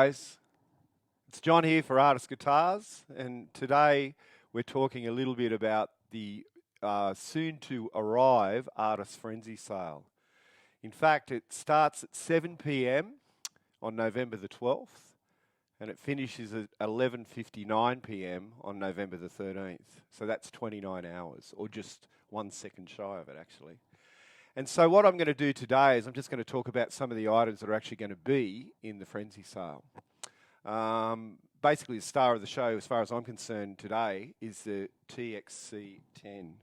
guys, it's John here for Artist Guitars, and today we're talking a little bit about the soon-to-arrive Artist Frenzy sale. In fact, it starts at 7 p.m. on November the 12th, and it finishes at 11:59 p.m. on November the 13th. So that's 29 hours, or just 1 second shy of it, actually. And so what I'm going to do today is I'm just going to talk about some of the items that are actually going to be in the Frenzy sale. Basically, the star of the show, as far as I'm concerned today, is the TXC10.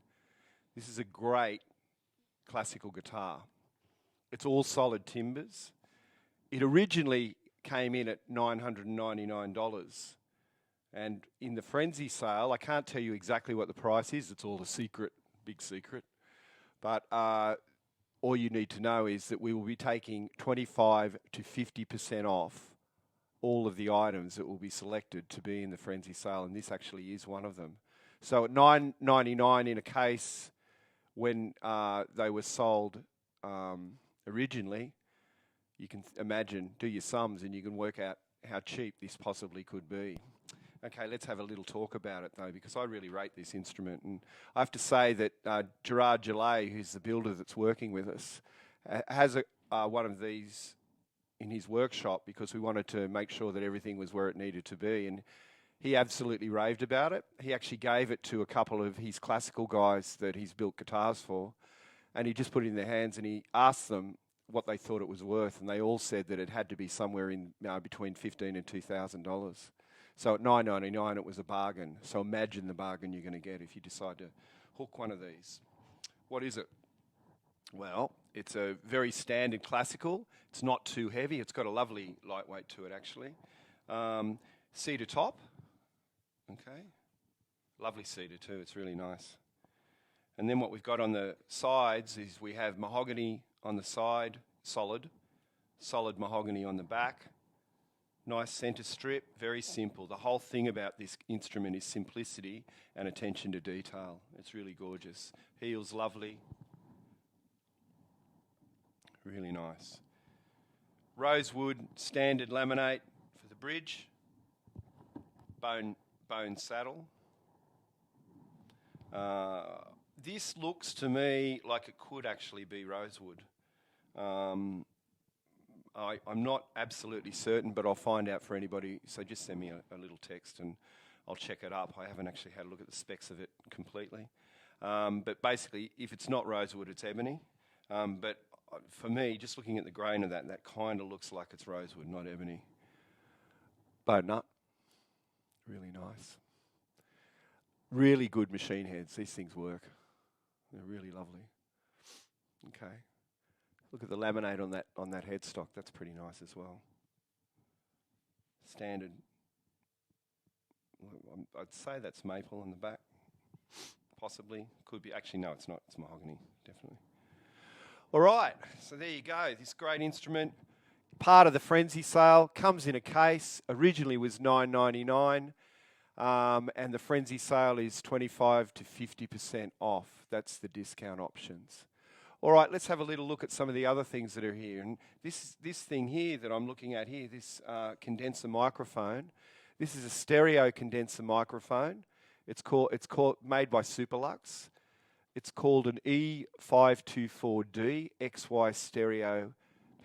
This is a great classical guitar. It's all solid timbers. It originally came in at $999. And in the Frenzy sale, I can't tell you exactly what the price is. It's all a secret, big secret. But all you need to know is that we will be taking 25 to 50% off all of the items that will be selected to be in the Frenzy sale, and this actually is one of them. So at $9.99 in a case, when they were sold originally, you can imagine, do your sums, and you can work out how cheap this possibly could be. Okay, let's have a little talk about it though, because I really rate this instrument, and I have to say that Gerard Gillet, who's the builder that's working with us, has one of these in his workshop because we wanted to make sure that everything was where it needed to be, and he absolutely raved about it. He actually gave it to a couple of his classical guys that he's built guitars for, and he just put it in their hands and he asked them what they thought it was worth, and they all said that it had to be somewhere in between $1,500 and $2,000. So at $9.99 it was a bargain. So imagine the bargain you're going to get if you decide to hook one of these. What is it? Well, it's a very standard classical. It's not too heavy. It's got a lovely lightweight to it, actually. Cedar top. Okay. Lovely cedar too. It's really nice. And then what we've got on the sides is we have mahogany on the side, solid mahogany on the back. Nice centre strip, very simple. The whole thing about this instrument is simplicity and attention to detail. It's really gorgeous. Heel's lovely. Really nice. Rosewood standard laminate for the bridge. Bone saddle. This looks to me like it could actually be rosewood. I'm not absolutely certain, but I'll find out for anybody. So just send me a little text and I'll check it up. I haven't actually had a look at the specs of it completely. But basically, if it's not rosewood, it's ebony. But for me, just looking at the grain of that kind of looks like it's rosewood, not ebony. But no, really nice. Really good machine heads. These things work. They're really lovely. Okay. Look at the laminate on that headstock. That's pretty nice as well. Standard. I'd say that's maple in the back. Possibly. Could be. Actually, no, it's not. It's mahogany, definitely. All right. So there you go. This great instrument, part of the Frenzy sale, comes in a case. Originally was $9.99, and the Frenzy sale is 25 to 50% off. That's the discount options. All right, let's have a little look at some of the other things that are here. And this thing here that I'm looking at here, this condenser microphone, this is a stereo condenser microphone. It's made by Superlux. It's called an E524D XY stereo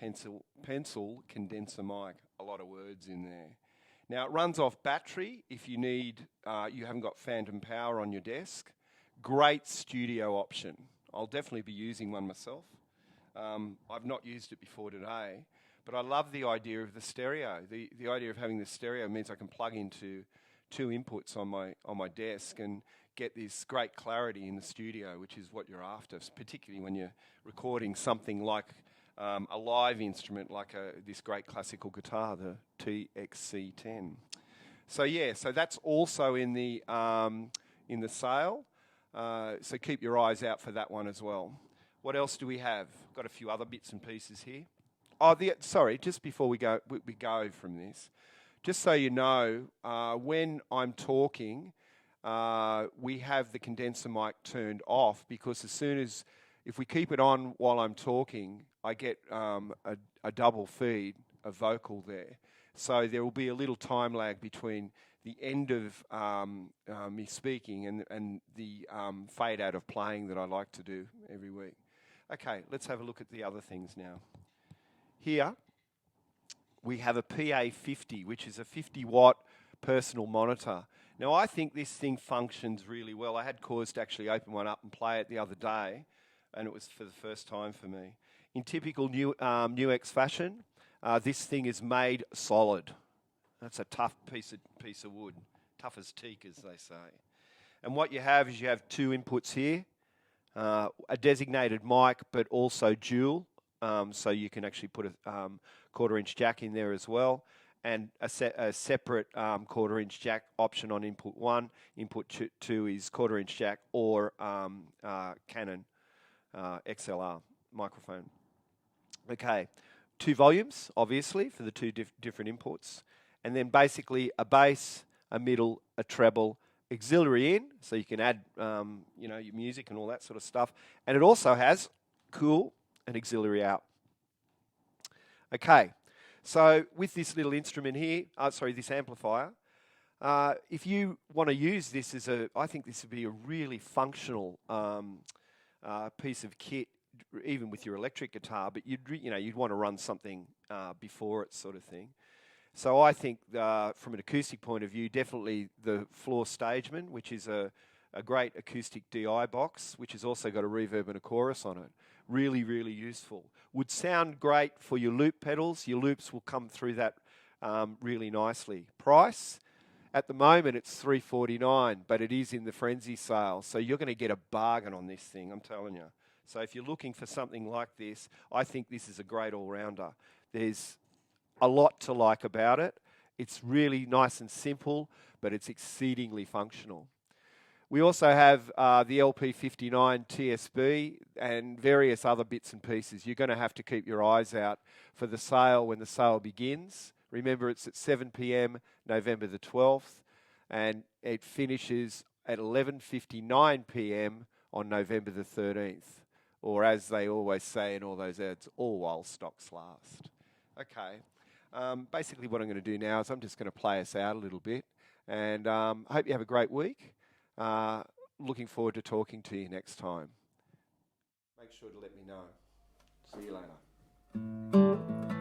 pencil condenser mic. A lot of words in there. Now it runs off battery if you need, you haven't got phantom power on your desk. Great studio option. I'll definitely be using one myself. I've not used it before today, but I love the idea of the stereo. The idea of having the stereo means I can plug into two inputs on my desk and get this great clarity in the studio, which is what you're after, particularly when you're recording something like a live instrument like this great classical guitar, the TXC10. So that's also in the sale. So keep your eyes out for that one as well. What else do we have? Got a few other bits and pieces here. Just before we go from this, just so you know, when I'm talking, we have the condenser mic turned off because if we keep it on while I'm talking, I get a double feed, a vocal there. So there will be a little time lag between the end of me speaking and the fade out of playing that I like to do every week. Okay, let's have a look at the other things now. Here we have a PA50, which is a 50-watt personal monitor. Now, I think this thing functions really well. I had cause to actually open one up and play it the other day, and it was for the first time for me. In typical Nuex fashion, this thing is made solid. That's a tough piece of wood, tough as teak, as they say. And what you have is you have two inputs here, a designated mic, but also dual, so you can actually put a quarter-inch jack in there as well, and a separate quarter-inch jack option on input 1. Input 2 is quarter-inch jack or Canon XLR microphone. Okay, 2 volumes, obviously, for the two different inputs, and then basically a bass, a middle, a treble, auxiliary in, so you can add your music and all that sort of stuff, and it also has, cool, an auxiliary out. Okay, so with this little instrument here, this amplifier, if you want to use this as I think this would be a really functional piece of kit, even with your electric guitar, but you'd want to run something before it, sort of thing. So I think from an acoustic point of view, definitely the Floor Stageman, which is a Great Acoustic Di Box, which has also got a reverb and a chorus on it. Really, really useful. Would sound great for your loop pedals. Your loops will come through that really nicely. Price, at the moment it's $349, but it is in the frenzy sale, so you're going to get a bargain on this thing, I'm telling you. So if you're looking for something like this, I think this is a great all-rounder. There's a lot to like about it. It's really nice and simple, but it's exceedingly functional. We also have the LP59 TSB and various other bits and pieces. You're going to have to keep your eyes out for the sale when the sale begins. Remember, it's at 7 p.m. November the 12th, and it finishes at 11:59 p.m. on November the 13th. Or as they always say in all those ads, all while stocks last. Okay. Basically what I'm going to do now is I'm just going to play us out a little bit, and I hope you have a great week. Looking forward to talking to you next time. Make sure to let me know. See you later.